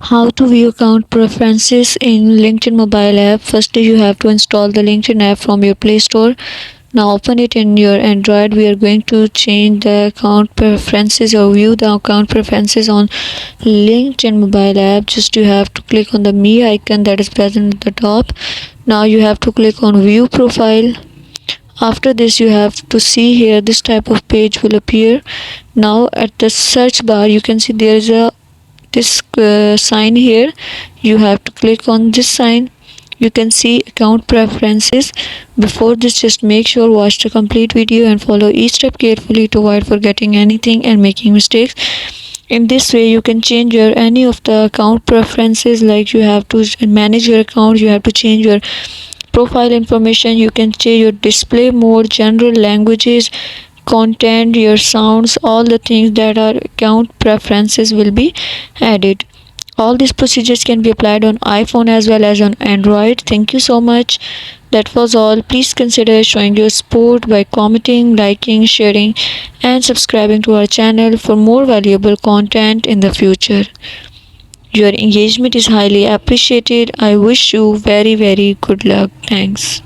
How to view account preferences in LinkedIn mobile app. Firstly, you have to install the LinkedIn app from your Play Store. Now open it in your Android. We are going to change the account preferences or view the account preferences on LinkedIn mobile app. Just you have to click on the me icon that is present at the top. Now you have to click on view profile. After this, you have to see here this type of page will appear. Now at the search bar you can see there is a this sign here. You have to click on this sign. You can see account preferences. Before this, just make sure watch the complete video and follow each step carefully to avoid forgetting anything and making mistakes. In this way you can change your any of the account preferences, like you have to manage your account, you have to change your profile information, you can change your display mode, general languages, content, your sounds, all the things that are account preferences will be added. All these procedures can be applied on iPhone as well as on Android. Thank you so much. That was all. Please consider showing your support by commenting, liking, sharing, and subscribing to our channel for more valuable content in the future. Your engagement is highly appreciated. I wish you very, very good luck. Thanks.